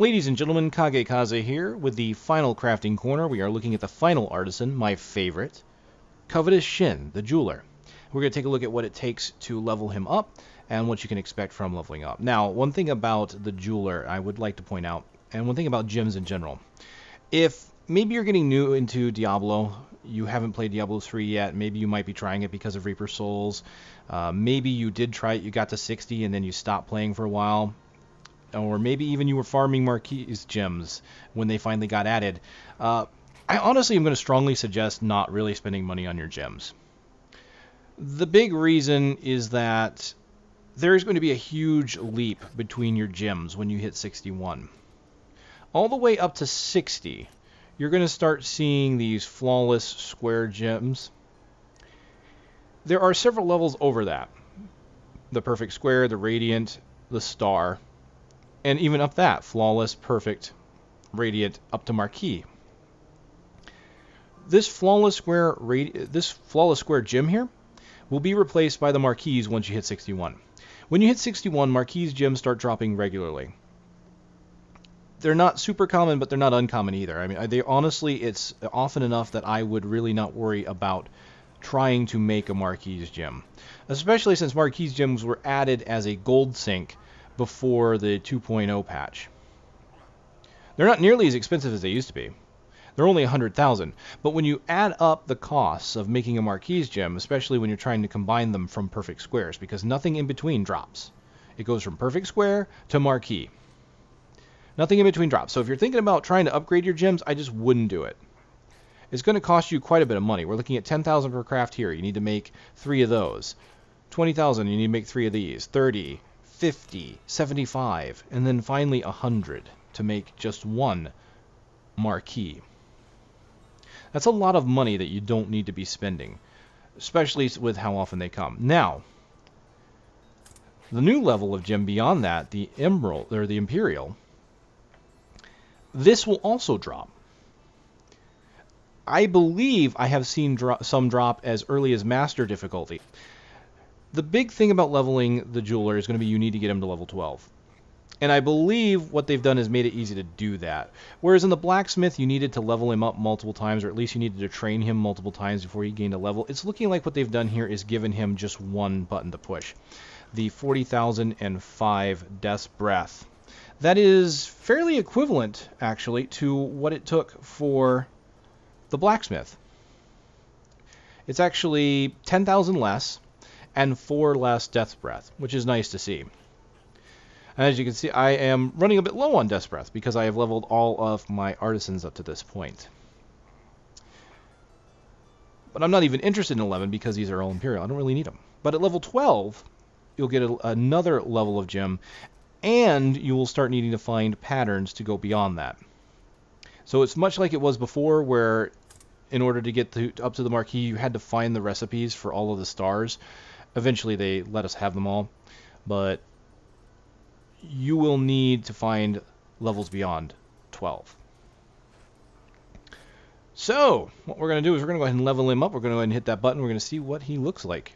Ladies and gentlemen, KageKaze here with the final crafting corner. We are looking at the final artisan, my favorite, Covetous Shin, the jeweler. We're going to take a look at what it takes to level him up and what you can expect from leveling up. Now, one thing about the jeweler I would like to point out, and one thing about gems in general. If maybe you're getting new into Diablo, you haven't played Diablo 3 yet, maybe you might be trying it because of Reaper Souls, maybe you did try it, you got to 60 and then you stopped playing for a while, or maybe even you were farming Marquise gems when they finally got added. I honestly am going to strongly suggest not really spending money on your gems. The big reason is that there is going to be a huge leap between your gems when you hit 61. All the way up to 60, you're going to start seeing these flawless square gems. There are several levels over that. The perfect square, the radiant, the star, and even up that, flawless, perfect, radiant, up to marquee. This flawless square gem here will be replaced by the marquees once you hit 61. When you hit 61, marquees gems start dropping regularly. They're not super common, but they're not uncommon either. I mean, it's often enough that I would really not worry about trying to make a marquees gem, especially since marquees gems were added as a gold sink before the 2.0 patch. They're not nearly as expensive as they used to be. They're only 100,000, but when you add up the costs of making a marquees gem, especially when you're trying to combine them from perfect squares, because nothing in between drops. It goes from perfect square to marquee. Nothing in between drops. So if you're thinking about trying to upgrade your gems, I just wouldn't do it. It's going to cost you quite a bit of money. We're looking at 10,000 per craft here. You need to make 3 of those. 20,000, you need to make 3 of these. 30, 50, 75, and then finally 100 to make just one marquee. That's a lot of money that you don't need to be spending, especially with how often they come. Now, the new level of gem beyond that, the Emerald or the Imperial, this will also drop. I believe I have seen some drop as early as Master difficulty. The big thing about leveling the jeweler is going to be you need to get him to level 12. And I believe what they've done is made it easy to do that. Whereas in the blacksmith, you needed to level him up multiple times, or at least you needed to train him multiple times before he gained a level. It's looking like what they've done here is given him just one button to push. The 40,005 Death's Breath. That is fairly equivalent, actually, to what it took for the blacksmith. It's actually 10,000 less and 4 less Death's Breath, which is nice to see. And as you can see, I am running a bit low on Death's Breath because I have leveled all of my artisans up to this point. But I'm not even interested in 11 because these are all Imperial. I don't really need them. But at level 12, you'll get another level of gem, and you will start needing to find patterns to go beyond that. So it's much like it was before, where in order to get up to the marquee, you had to find the recipes for all of the stars. Eventually they let us have them all, but you will need to find levels beyond 12. So what we're going to do is we're going to go ahead and level him up. We're going to go ahead and hit that button. We're going to see what he looks like.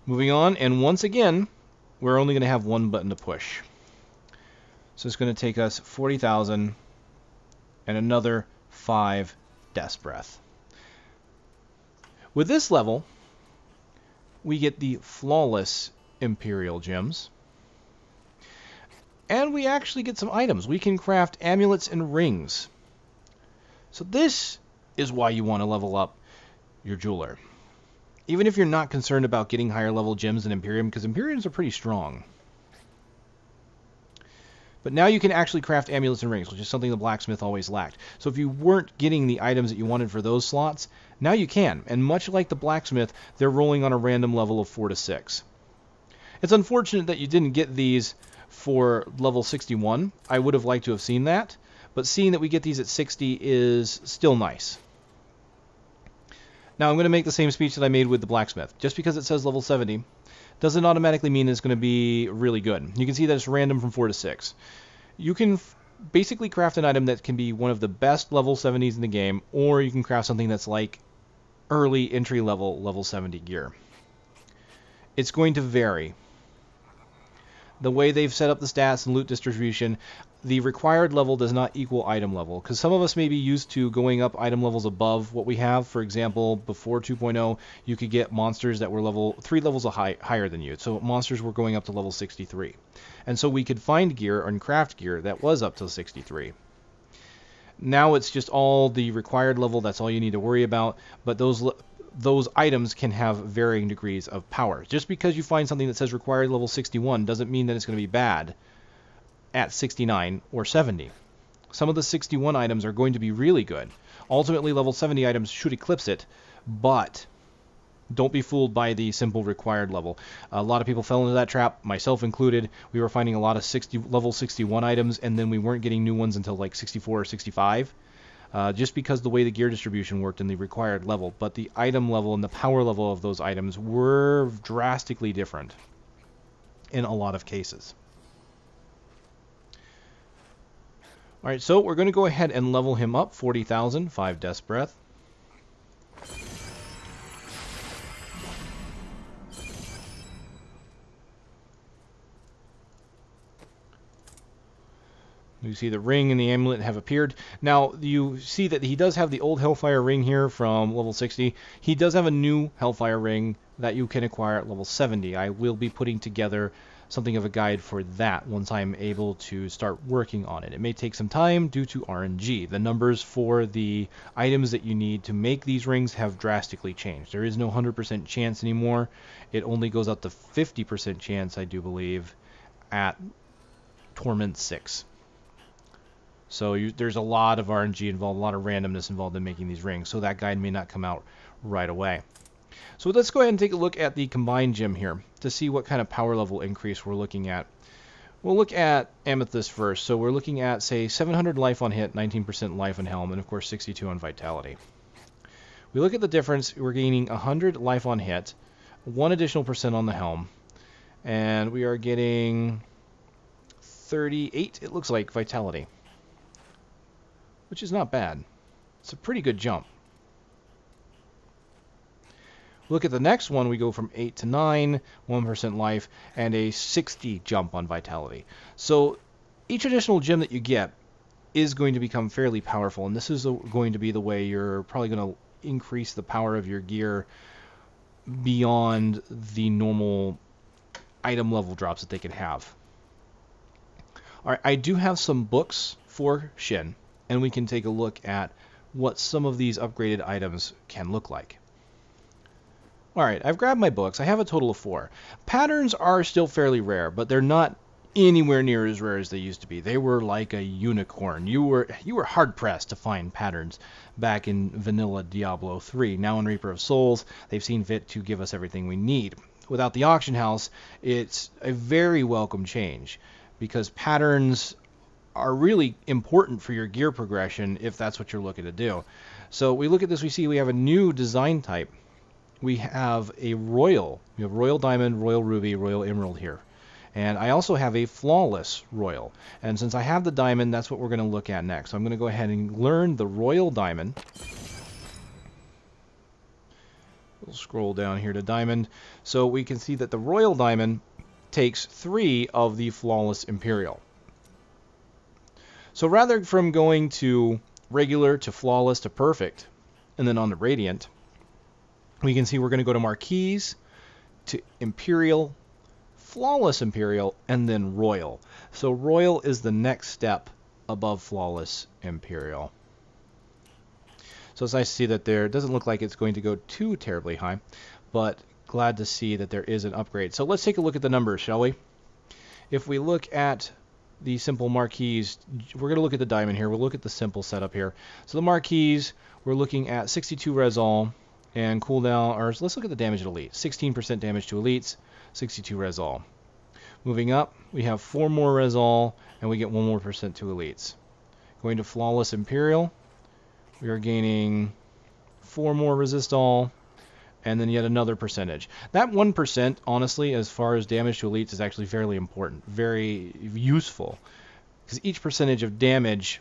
Moving on, and once again, we're only going to have one button to push. So it's going to take us 40,000 and another 5 Death's Breath. With this level, we get the flawless Imperial gems. And we actually get some items. We can craft amulets and rings. So this is why you want to level up your jeweler. Even if you're not concerned about getting higher level gems than Imperium, because Imperiums are pretty strong. But now you can actually craft amulets and rings, which is something the blacksmith always lacked. So if you weren't getting the items that you wanted for those slots, now you can. And much like the blacksmith, they're rolling on a random level of 4 to 6. It's unfortunate that you didn't get these for level 61. I would have liked to have seen that. But seeing that we get these at 60 is still nice. Now I'm going to make the same speech that I made with the blacksmith. Just because it says level 70 doesn't automatically mean it's going to be really good. You can see that it's random from 4 to 6. You can basically craft an item that can be one of the best level 70s in the game, or you can craft something that's like early entry level 70 gear. It's going to vary. The way they've set up the stats and loot distribution, the required level does not equal item level, because some of us may be used to going up item levels above what we have. For example, before 2.0, you could get monsters that were 3 levels higher than you. So monsters were going up to level 63. And so we could find gear and craft gear that was up to 63. Now it's just all the required level, that's all you need to worry about, but those items can have varying degrees of power. Just because you find something that says required level 61 doesn't mean that it's going to be bad at 69 or 70. Some of the 61 items are going to be really good. Ultimately, level 70 items should eclipse it, but don't be fooled by the simple required level. A lot of people fell into that trap, myself included. We were finding a lot of level 61 items, and then we weren't getting new ones until like 64 or 65. Just because the way the gear distribution worked in the required level, but the item level and the power level of those items were drastically different in a lot of cases. Alright, so we're going to go ahead and level him up. 40,000, 5 Death's Breath. You see the ring and the amulet have appeared. Now, you see that he does have the old Hellfire ring here from level 60. He does have a new Hellfire ring that you can acquire at level 70. I will be putting together something of a guide for that once I'm able to start working on it. It may take some time due to RNG. The numbers for the items that you need to make these rings have drastically changed. There is no 100% chance anymore. It only goes up to 50% chance, I do believe, at Torment 6. So there's a lot of RNG involved, a lot of randomness involved in making these rings, so that guide may not come out right away. So let's go ahead and take a look at the combined gem here to see what kind of power level increase we're looking at. We'll look at Amethyst first. So we're looking at, say, 700 life on hit, 19% life on helm, and of course 62 on vitality. We look at the difference, we're gaining 100 life on hit, 1 additional percent on the helm, and we are getting 38, it looks like, vitality, which is not bad. It's a pretty good jump. Look at the next one, we go from 8 to 9, 1% life, and a 60 jump on vitality. So each additional gem that you get is going to become fairly powerful, and this is going to be the way you're probably going to increase the power of your gear beyond the normal item level drops that they can have. Alright, I do have some books for Shin, and we can take a look at what some of these upgraded items can look like. Alright, I've grabbed my books. I have a total of 4. Patterns are still fairly rare, but they're not anywhere near as rare as they used to be. They were like a unicorn. You were hard-pressed to find patterns back in vanilla Diablo 3. Now in Reaper of Souls, they've seen fit to give us everything we need. Without the auction house, it's a very welcome change, because patterns are really important for your gear progression if that's what you're looking to do. So we look at this, we see we have a new design type. We have a royal. We have royal diamond, royal ruby, royal emerald here. And I also have a flawless royal. And since I have the diamond, that's what we're going to look at next. So I'm going to go ahead and learn the royal diamond. We'll scroll down here to diamond. So we can see that the royal diamond takes 3 of the flawless imperial. So rather from going to regular to flawless to perfect, and then on to radiant, we can see we're going to go to Marquise, to Imperial, Flawless Imperial, and then Royal. So Royal is the next step above Flawless Imperial. So it's nice to see that there. It doesn't look like it's going to go too terribly high, but glad to see that there is an upgrade. So let's take a look at the numbers, shall we? If we look at the simple Marquise, we're going to look at the diamond here. We'll look at the simple setup here. So the Marquise, we're looking at 62 res all. And cooldown, or let's look at the damage at elite. 16% damage to elites, 62 res all. Moving up, we have 4 more res all, and we get 1 more percent to elites. Going to Flawless Imperial, we are gaining 4 more resist all, and then yet another percentage. That 1%, honestly, as far as damage to elites, is actually fairly important, very useful, because each percentage of damage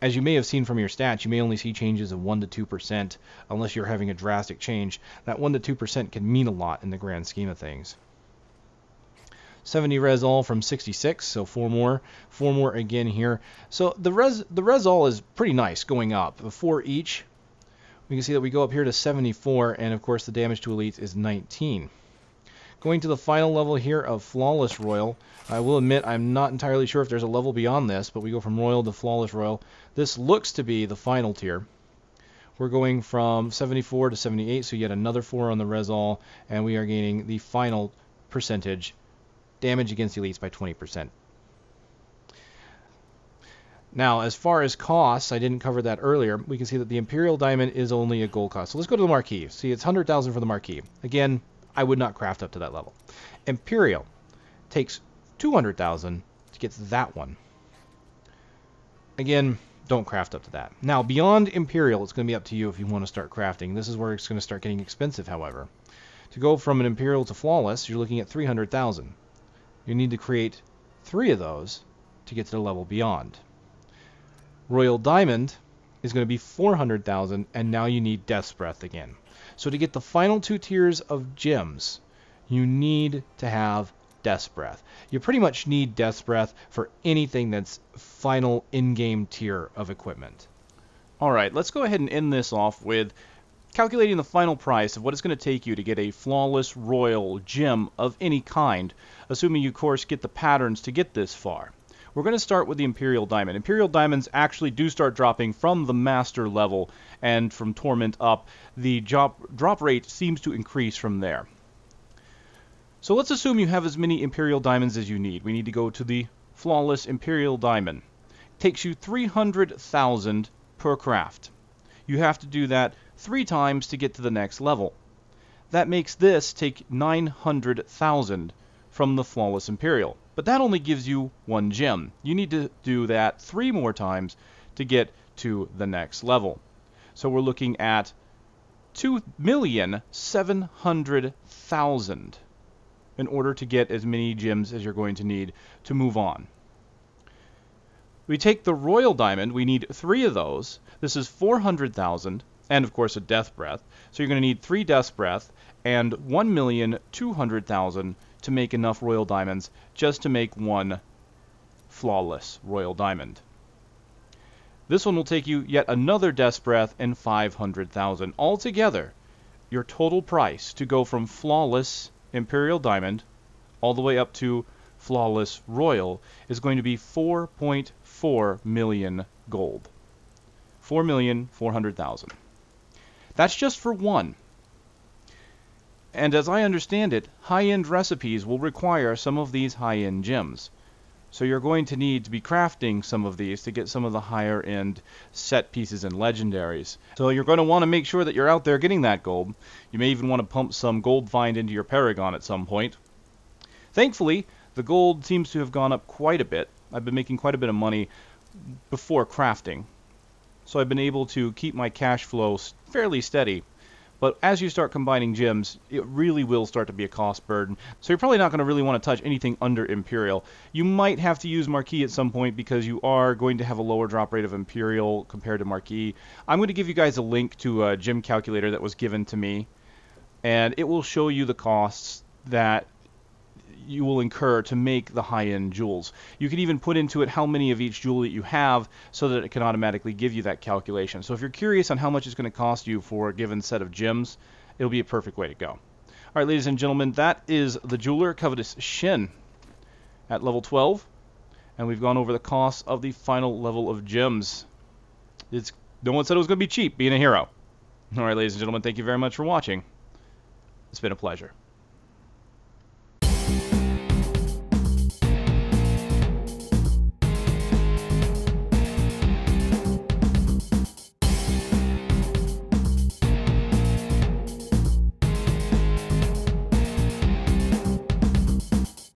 as you may have seen from your stats, you may only see changes of 1 to 2% unless you're having a drastic change. That 1 to 2% can mean a lot in the grand scheme of things. 70 res all from 66, so 4 more again here. So the res all is pretty nice going up. 4 each. We can see that we go up here to 74, and of course the damage to elites is 19. Going to the final level here of Flawless Royal, I will admit I'm not entirely sure if there's a level beyond this, but we go from Royal to Flawless Royal. This looks to be the final tier. We're going from 74 to 78, so yet another 4 on the res all, and we are gaining the final percentage, damage against elites by 20%. Now, as far as costs, I didn't cover that earlier. We can see that the Imperial Diamond is only a gold cost. So let's go to the Marquee. See, it's 100,000 for the Marquee. Again, I would not craft up to that level. Imperial takes 200,000 to get to that one. Again, don't craft up to that. Now, beyond Imperial, it's going to be up to you if you want to start crafting. This is where it's going to start getting expensive, however. To go from an Imperial to Flawless, you're looking at 300,000. You need to create 3 of those to get to the level beyond. Royal Diamond is going to be 400,000, and now you need Death's Breath again. So to get the final 2 tiers of gems, you need to have Death's Breath. You pretty much need Death's Breath for anything that's final in-game tier of equipment. Alright, let's go ahead and end this off with calculating the final price of what it's going to take you to get a Flawless Royal gem of any kind, assuming you, of course, get the patterns to get this far. We're going to start with the Imperial Diamond. Imperial Diamonds actually do start dropping from the Master level, and from Torment up, the drop rate seems to increase from there. So let's assume you have as many Imperial Diamonds as you need. We need to go to the Flawless Imperial Diamond. It takes you 300,000 per craft. You have to do that 3 times to get to the next level. That makes this take 900,000 from the Flawless Imperial. But that only gives you 1 gem. You need to do that 3 more times to get to the next level. So we're looking at 2,700,000 in order to get as many gems as you're going to need to move on. We take the Royal Diamond. We need 3 of those. This is 400,000, and of course a Death Breath. So you're going to need 3 Death Breath and 1,200,000 to make enough Royal Diamonds just to make 1 Flawless Royal Diamond. This one will take you yet another Death's Breath and 500,000. Altogether, your total price to go from Flawless Imperial Diamond all the way up to Flawless Royal is going to be 4.4 million gold. 4,400,000. That's just for 1. And as I understand it, high-end recipes will require some of these high-end gems. So you're going to need to be crafting some of these to get some of the higher-end set pieces and legendaries. So you're going to want to make sure that you're out there getting that gold. You may even want to pump some gold find into your Paragon at some point. Thankfully, the gold seems to have gone up quite a bit. I've been making quite a bit of money before crafting. So I've been able to keep my cash flow fairly steady. But as you start combining gems, it really will start to be a cost burden. So you're probably not going to really want to touch anything under Imperial. You might have to use Marquee at some point because you are going to have a lower drop rate of Imperial compared to Marquee. I'm going to give you guys a link to a gem calculator that was given to me. And it will show you the costs that you will incur to make the high-end jewels. You can even put into it how many of each jewel that you have so that it can automatically give you that calculation. So if you're curious on how much it's going to cost you for a given set of gems, it'll be a perfect way to go. All right, ladies and gentlemen, that is the Jeweler Covetous Shin at level 12. And we've gone over the costs of the final level of gems. No one said it was going to be cheap being a hero. All right, ladies and gentlemen, thank you very much for watching. It's been a pleasure.